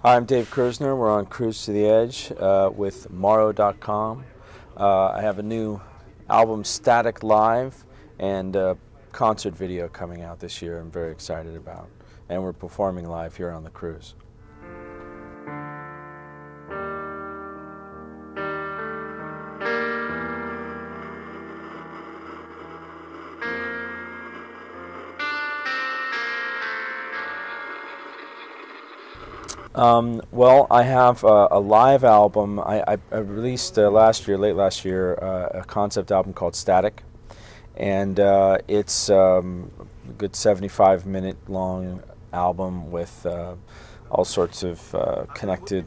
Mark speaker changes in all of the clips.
Speaker 1: I'm Dave Kerzner. We're on Cruise to the Edge with Morow.com. I have a new album, Static Live, and a concert video coming out this year I'm very excited about. And we're performing live here on the cruise. Well, I have a live album. I released late last year, a concept album called Static, and it's a good 75-minute long album with all sorts of connected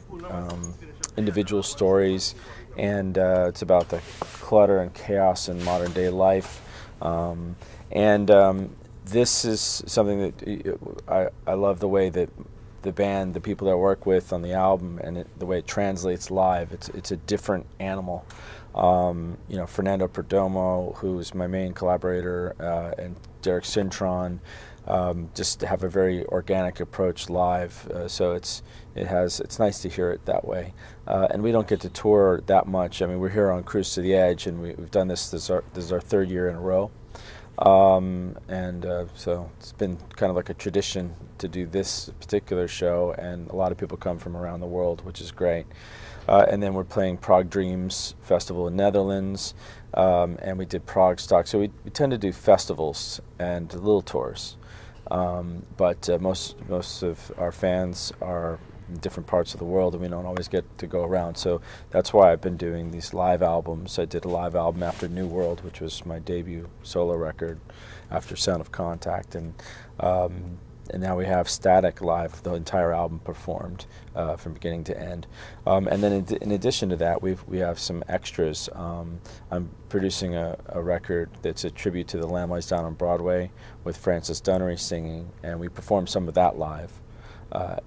Speaker 1: individual stories, and it's about the clutter and chaos in modern day life. This is something that I love the way that the band, the people that I work with on the album, and the way it translates live. It's a different animal. You know, Fernando Perdomo, who's my main collaborator, and Derek Cintron, just have a very organic approach live. So it's nice to hear it that way. And we don't get to tour that much. I mean, we're here on Cruise to the Edge, and we've done this. This is our third year in a row. So it's been kind of like a tradition to do this particular show, and a lot of people come from around the world, which is great. And then we're playing Prague Dreams Festival in Netherlands, and we did Prague Stock. So we tend to do festivals and little tours, but most of our fans are in different parts of the world, and we don't always get to go around. So that's why I've been doing these live albums. I did a live album after New World, which was my debut solo record after Sound of Contact, and now we have Static Live, the entire album performed from beginning to end. And then in addition to that, we have some extras. I'm producing a record that's a tribute to The Lamb Lies Down on Broadway with Frances Dunnery singing, and we performed some of that live.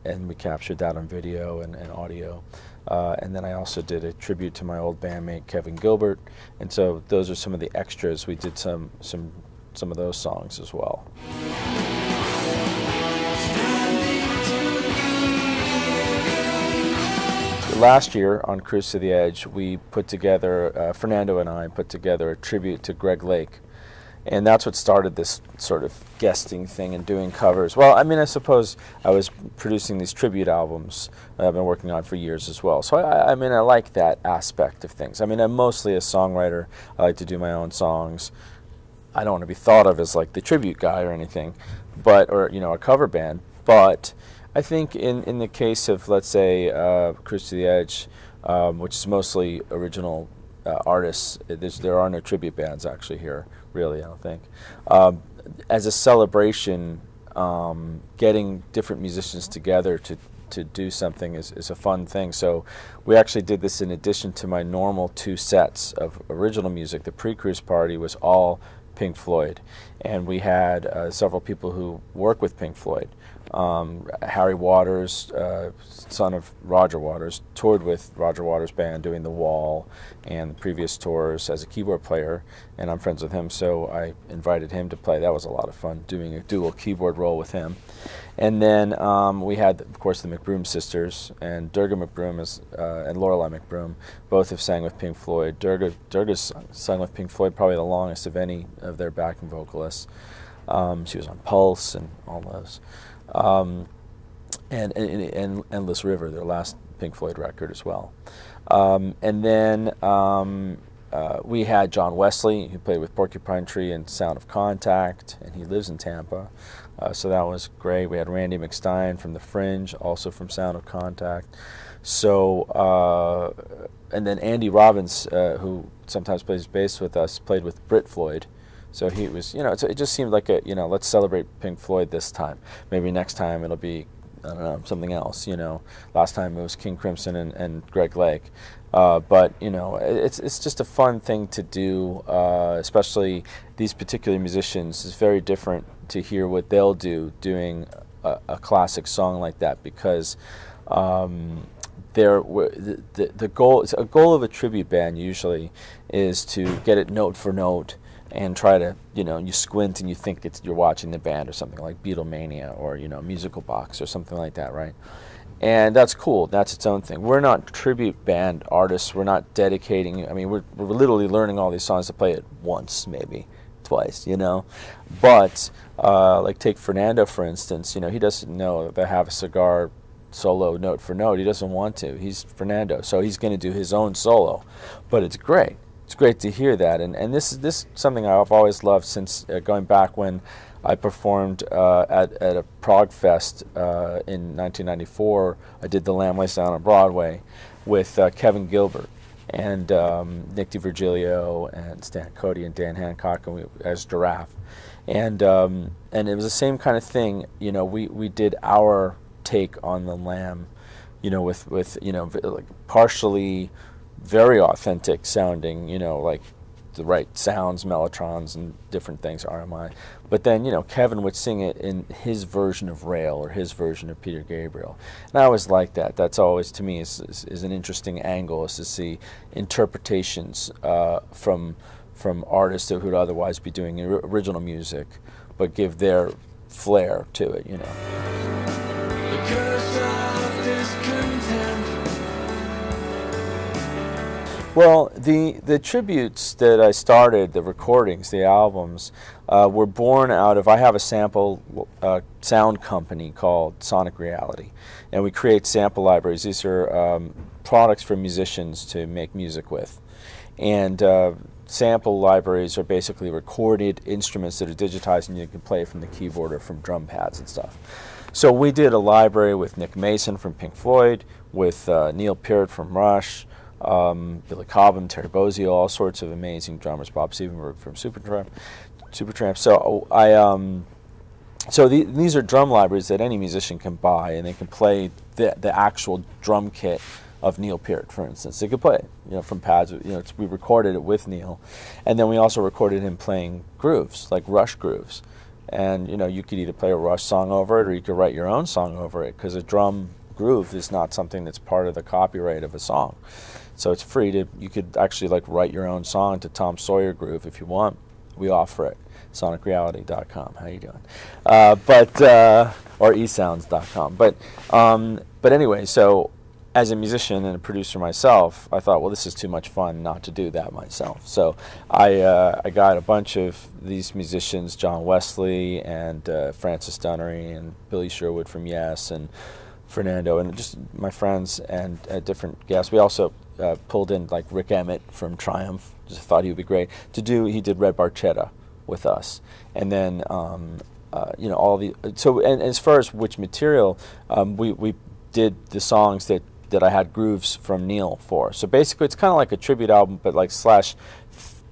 Speaker 1: And we captured that on video and audio. And then I also did a tribute to my old bandmate Kevin Gilbert, and so those are some of the extras. We did some of those songs as well. Last year on Cruise to the Edge, we put together, Fernando and I put together a tribute to Greg Lake. And that's what started this sort of guesting thing and doing covers. Well, I mean, I suppose I was producing these tribute albums that I've been working on for years as well. So, I mean, I like that aspect of things. I mean, I'm mostly a songwriter. I like to do my own songs. I don't want to be thought of as like the tribute guy or anything, or, you know, a cover band. But I think in the case of, let's say, Cruise to the Edge, which is mostly original artists, there are no tribute bands actually here, really, I don't think. As a celebration, getting different musicians together to do something is a fun thing. So we actually did this in addition to my normal 2 sets of original music. The pre-cruise party was all Pink Floyd, and we had several people who work with Pink Floyd. Harry Waters, son of Roger Waters, toured with Roger Waters' band doing The Wall and the previous tours as a keyboard player, and I'm friends with him, so I invited him to play. That was a lot of fun, doing a dual keyboard role with him. And then we had, of course, the McBroom sisters, and Durga McBroom and Lorelei McBroom both have sang with Pink Floyd. Durga's sung with Pink Floyd probably the longest of any of their backing vocalists. She was on Pulse and all those. And Endless River, their last Pink Floyd record as well. And then we had John Wesley, who played with Porcupine Tree and Sound of Contact, and he lives in Tampa. So that was great. We had Randy McStein from The Fringe, also from Sound of Contact. So, and then Andy Robbins, who sometimes plays bass with us, played with Brit Floyd. So he was, you know, it just seemed like a, you know, let's celebrate Pink Floyd this time. Maybe next time it'll be, I don't know, something else, you know. Last time it was King Crimson and Greg Lake. But, you know, it's just a fun thing to do, especially these particular musicians. It's very different to hear what they'll do doing a classic song like that, because the goal of a tribute band usually is to get it note for note and try to, you know, you squint and you think you're watching the band or something like Beatlemania or, you know, Musical Box or something like that, right? And that's cool. That's its own thing. We're not tribute band artists. We're not dedicating. I mean, we're literally learning all these songs to play it once, maybe twice, you know. But like take Fernando, for instance. You know, he doesn't know the Have a Cigar solo note for note. He doesn't want to. He's Fernando, so he's going to do his own solo. But it's great. It's great to hear that. And this is something I've always loved since going back when I performed at a Prague Fest in 1994. I did the Lamb Lays Down on Broadway with Kevin Gilbert and Nick DiVirgilio and Stan Cody and Dan Hancock and as Giraffe. And it was the same kind of thing. You know, we did our take on the Lamb, you know, with you know, like partially very authentic sounding, you know, like the right sounds, mellotrons, and different things, RMI. But then, you know, Kevin would sing it in his version of Rail or his version of Peter Gabriel. And I always like that. That's always, to me, is an interesting angle, is to see interpretations from artists that would otherwise be doing original music, but give their flair to it, you know.
Speaker 2: The curse of discontent.
Speaker 1: Well, the tributes that I started, the recordings, the albums, were born out of, I have a sample sound company called Sonic Reality, and we create sample libraries. These are products for musicians to make music with. And sample libraries are basically recorded instruments that are digitized and you can play from the keyboard or from drum pads and stuff. So we did a library with Nick Mason from Pink Floyd, with Neil Peart from Rush, Billy Cobham, Terry Bozzio, all sorts of amazing drummers, Bob Siebenberg from Supertramp. So these are drum libraries that any musician can buy, and they can play the actual drum kit of Neil Peart, for instance. They could play it, you know, from pads. You know, we recorded it with Neil, and then we also recorded him playing grooves, like Rush grooves. And you know, you could either play a Rush song over it, or you could write your own song over it, because a drum groove is not something that's part of the copyright of a song. So it's free to, you could actually like write your own song to Tom Sawyer groove if you want. We offer it. SonicReality.com. How you doing? Or eSounds.com. But anyway, so as a musician and a producer myself, I thought, well, this is too much fun not to do that myself. So I got a bunch of these musicians, John Wesley and Francis Dunnery and Billy Sherwood from Yes and Fernando, and just my friends and different guests. We also pulled in like Rick Emmett from Triumph. Just thought he would be great to do. He did Red Barchetta with us, and then you know, all the and as far as which material, we did the songs that I had grooves from Neil for. So basically, it's kind of like a tribute album, but like slash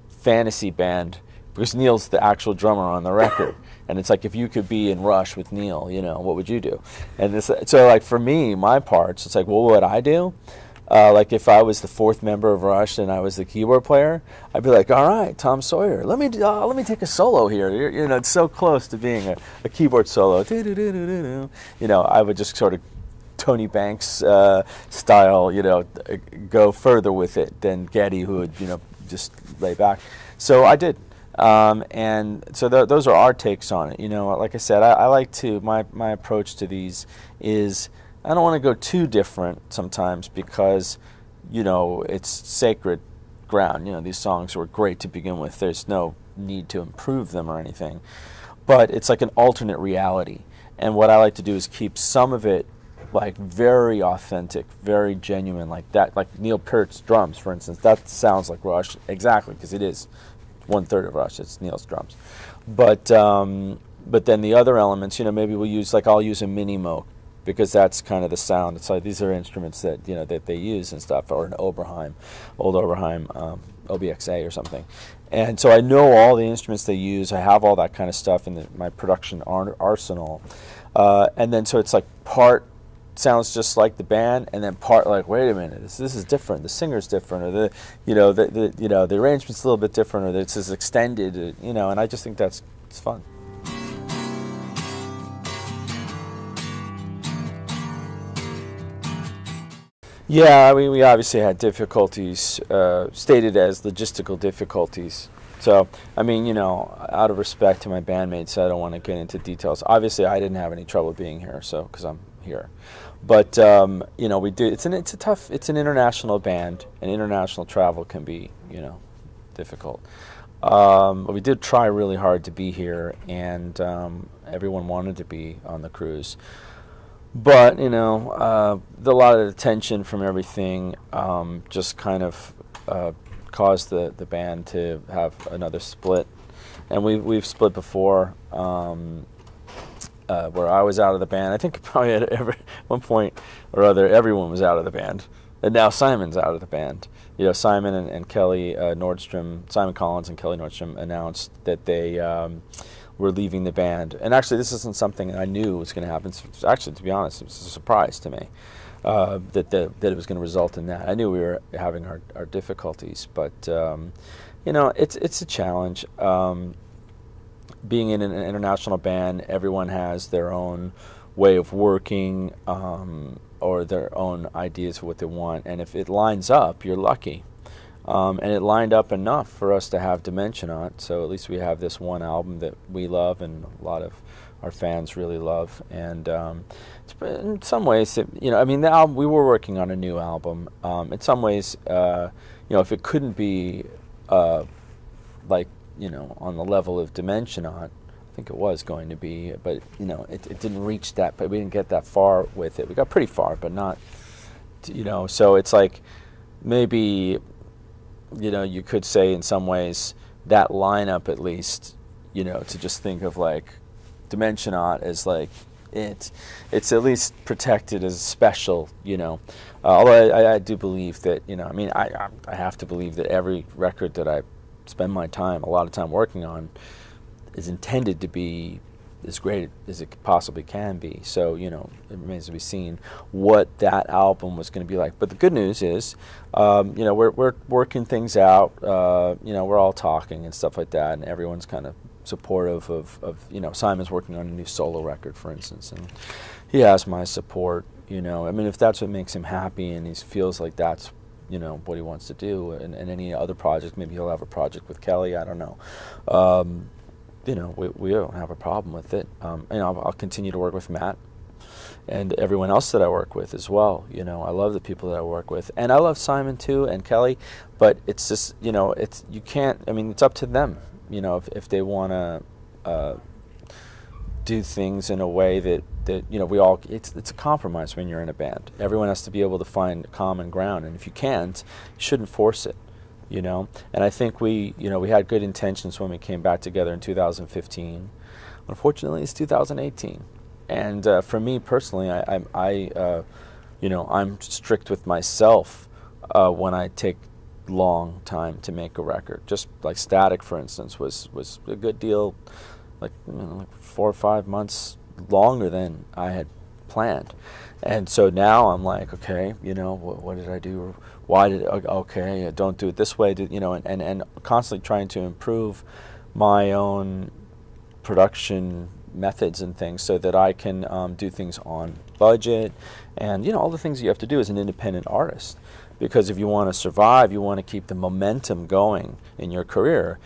Speaker 1: fantasy band, because Neil's the actual drummer on the record. And it's like, if you could be in Rush with Neil, you know, what would you do? And so like for me, my parts, it's like, well, what would I do? Like if I was the fourth member of Rush and I was the keyboard player, I'd be like, all right, Tom Sawyer, let me take a solo here. You know, it's so close to being a keyboard solo. You know, I would just sort of Tony Banks style, you know, go further with it than Geddy, who would, you know, just lay back. So I did. And so those are our takes on it. You know, like I said, I like to, my approach to these is, I don't want to go too different sometimes, because, you know, it's sacred ground. You know, these songs were great to begin with. There's no need to improve them or anything. But it's like an alternate reality. And what I like to do is keep some of it like very authentic, very genuine, like that, like Neil Peart's drums, for instance. That sounds like Rush, exactly, because it is 1/3 of Rush. It's Neil's drums. But then the other elements, you know, maybe we'll use, like I'll use a mini moog, because that's kind of the sound. It's like these are instruments that, you know, that they use and stuff, or an Oberheim, old Oberheim, OBXA or something. And so I know all the instruments they use. I have all that kind of stuff in my production arsenal. And then so it's like part sounds just like the band, and then part like, wait a minute, this is different. The singer's different, or the arrangement's a little bit different, or it's extended, you know. And I just think it's fun. Yeah, I mean, we obviously had difficulties, stated as logistical difficulties. So, I mean, you know, out of respect to my bandmates, I don't want to get into details. Obviously, I didn't have any trouble being here, so, because I'm here. But you know, we do. It's a tough. It's an international band, and international travel can be, you know, difficult. But we did try really hard to be here, and everyone wanted to be on the cruise. But you know, a lot of the tension from everything just kind of caused the band to have another split, and we've split before. Where I was out of the band. I think probably at one point or other, everyone was out of the band, and now Simon's out of the band. You know, Simon and Kelly Nordstrom, Simon Collins and Kelly Nordstrom announced that they were leaving the band. And actually, this isn't something I knew was going to happen. Actually, to be honest, it was a surprise to me that it was going to result in that. I knew we were having our difficulties, but you know, it's a challenge. Being in an international band, everyone has their own way of working or their own ideas of what they want, and if it lines up, you're lucky. And it lined up enough for us to have Dimension on, so at least we have this one album that we love and a lot of our fans really love. And in some ways, you know, I mean, the album, we were working on a new album. In some ways, you know, if it couldn't be like, you know, on the level of Dimension on, I think it was going to be, but you know, it didn't reach that, but we didn't get that far with it. We got pretty far, but not, you know, so it's like maybe, you know, you could say in some ways that lineup at least, you know, to just think of like Dimension Art as like it's at least protected as special, you know. Although I do believe that, you know, I mean, I have to believe that every record that I spend my time, a lot of time working on, is intended to be as great as it possibly can be. So, you know, it remains to be seen what that album was going to be like. But the good news is, you know, we're working things out. You know, we're all talking and stuff like that, and everyone's kind of supportive of you know, Simon's working on a new solo record, for instance, and he has my support. You know, I mean, if that's what makes him happy and he feels like that's, you know, what he wants to do, and any other project, maybe he'll have a project with Kelly, I don't know. You know, we don't have a problem with it. You know, I'll continue to work with Matt and everyone else that I work with as well. You know, I love the people that I work with, and I love Simon too and Kelly, but it's just, you know, you can't, I mean, it's up to them, you know, if they want to do things in a way that you know, we all, it's a compromise when you're in a band. Everyone has to be able to find common ground, and if you can't, you shouldn't force it, you know. And I think we had good intentions when we came back together in 2015. Unfortunately, it's 2018, and for me personally, you know, I'm strict with myself when I take long time to make a record. Just like Static, for instance, was a good deal, like, you know, like 4 or 5 months longer than I had planned. And so now I'm like, okay, you know, what did I do? Why did, okay, don't do it this way, you know, and constantly trying to improve my own production methods and things so that I can do things on budget, and, you know, all the things you have to do as an independent artist. Because if you want to survive, you want to keep the momentum going in your career,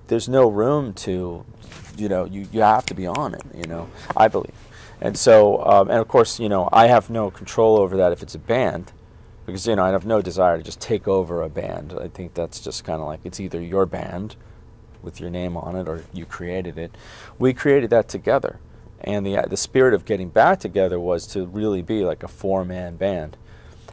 Speaker 1: there's no room to, you know, you have to be on it, you know, I believe. And so, and of course, you know, I have no control over that if it's a band, because, you know, I have no desire to just take over a band. I think that's just kind of like, it's either your band with your name on it or you created it. We created that together, and the spirit of getting back together was to really be like a 4-man band,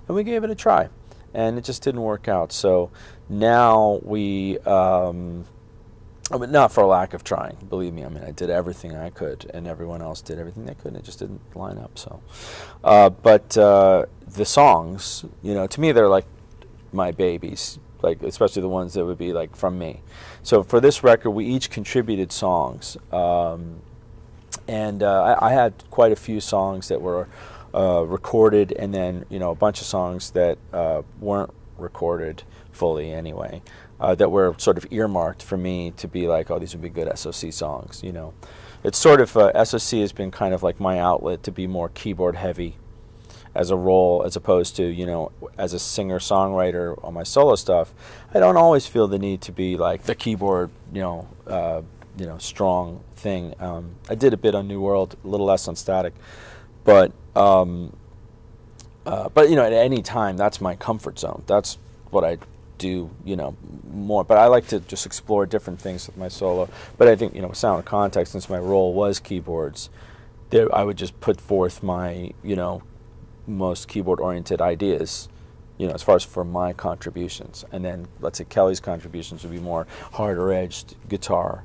Speaker 1: and we gave it a try, and it just didn't work out. So now we, I mean, not for a lack of trying, believe me. I mean, I did everything I could, and everyone else did everything they could, and it just didn't line up. So, but the songs, you know, to me, they're like my babies, like especially the ones that would be like from me. So for this record, we each contributed songs, and I had quite a few songs that were recorded, and then, you know, a bunch of songs that weren't recorded fully anyway. That were sort of earmarked for me to be like, oh, these would be good SOC songs, you know. It's sort of, SOC has been kind of like my outlet to be more keyboard heavy as a role, as opposed to, you know, as a singer-songwriter on my solo stuff, I don't always feel the need to be like the keyboard, you know, strong thing. I did a bit on New World, a little less on Static, but But at any time, that's my comfort zone. That's what I do, more. But I like to just explore different things with my solo. But I think, with Sound of Contact, since my role was keyboards, there I would just put forth my, most keyboard-oriented ideas, as far as for my contributions. And then, let's say Kelly's contributions would be more harder-edged guitar.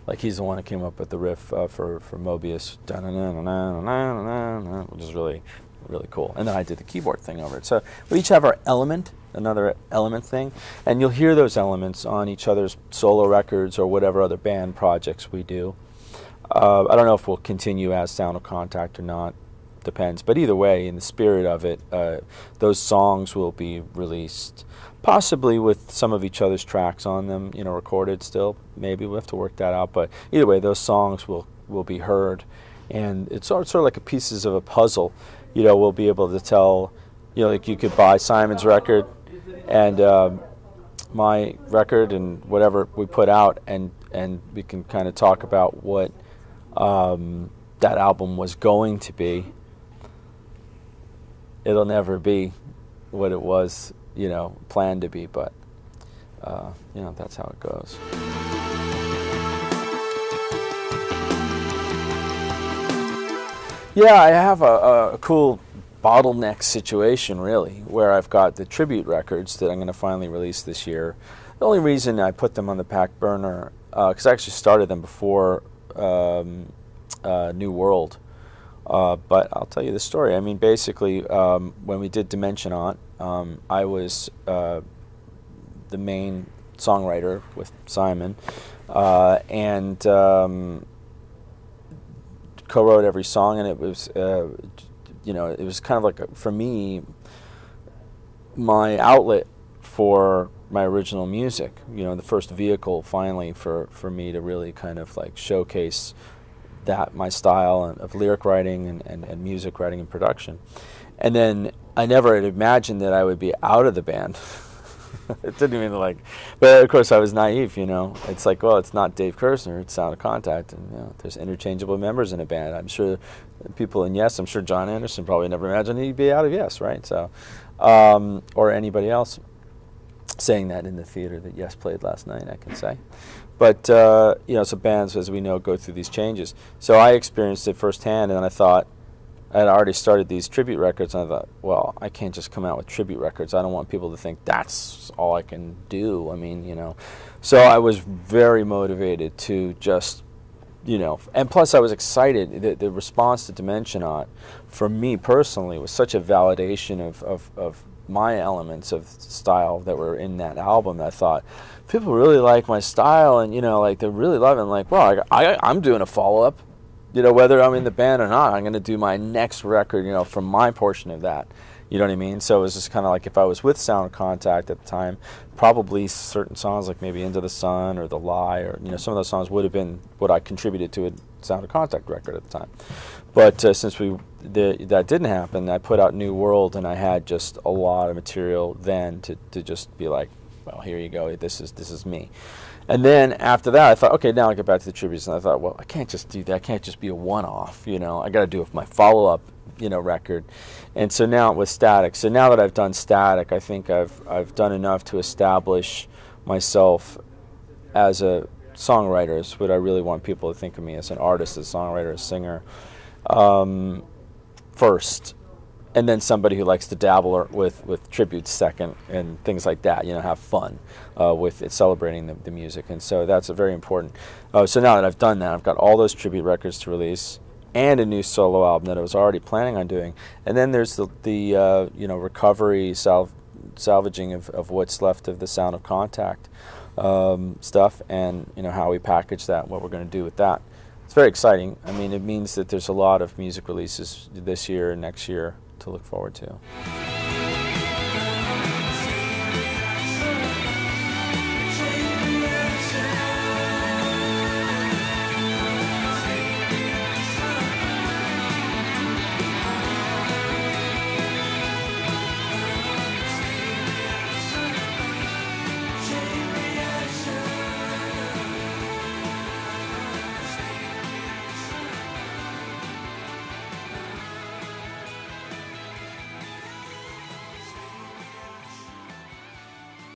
Speaker 1: Like he's the one that came up with the riff for Mobius, which is really cool. And then I did the keyboard thing over it. So we each have our element, another element thing, and you'll hear those elements on each other's solo records or whatever other band projects we do. I don't know if we'll continue as Sound of Contact or not. Depends. But either way, in the spirit of it, those songs will be released, possibly with some of each other's tracks on them, recorded still. Maybe we'll have to work that out. But either way, those songs will be heard. And it's sort of like a pieces of a puzzle. We'll be able to tell, like you could buy Simon's record and my record and whatever we put out, and we can kind of talk about what that album was going to be. It'll never be what it was, planned to be, but, that's how it goes. Yeah, I have a cool bottleneck situation, really, where I've got the tribute records that I'm going to finally release this year. The only reason I put them on the back burner, because I actually started them before New World. But I'll tell you the story. I mean, basically, when we did Dimension On, I was the main songwriter with Simon, and co-wrote every song, and it was, it was kind of like, for me, my outlet for my original music. The first vehicle, finally, for me to really kind of like showcase that my style of lyric writing and music writing and production. And then I never had imagined that I would be out of the band. It didn't even but of course I was naive, It's like, well, it's not Dave Kerzner, it's Sound of Contact, and there's interchangeable members in a band. I'm sure people in Yes, I'm sure John Anderson probably never imagined he'd be out of Yes, right? So, or anybody else saying that in the theater that Yes played last night, I can say. But, so bands, as we know, go through these changes. So I experienced it firsthand, and I thought, I had already started these tribute records, and I thought, well, I can't just come out with tribute records. I don't want people to think that's all I can do. I mean, So I was very motivated to just, and plus I was excited. The response to Dimension On, for me personally, was such a validation of my elements of style that were in that album. I thought, people really like my style, and they really love it. And well, I'm doing a follow-up, whether I'm in the band or not. I'm going to do my next record, from my portion of that. You know what I mean? So it was just kind of like, if I was with Sound of Contact at the time, probably certain songs like maybe Into the Sun or The Lie, or some of those songs would have been what I contributed to a Sound of Contact record at the time. But since that didn't happen, I put out New World, and I had just a lot of material then to just be like, well, here you go, this is me. And then after that, I thought, okay, now I'll get back to the tributes. And I thought, well, I can't just do that. I can't just be a one-off, I got to do it with my follow-up, record. And so now with Static. So now that I've done Static, I think I've done enough to establish myself as a songwriter. Is what I really want people to think of me, as an artist, as a songwriter, a singer, first. And then somebody who likes to dabble with tributes second, and things like that, have fun with it, celebrating the music. And so that's very important. So now that I've done that, I've got all those tribute records to release, and a new solo album that I was already planning on doing. And then there's the recovery, salvaging of what's left of the Sound of Contact stuff, and how we package that, what we're going to do with that. It's very exciting. I mean, it means that there's a lot of music releases this year and next year to look forward to.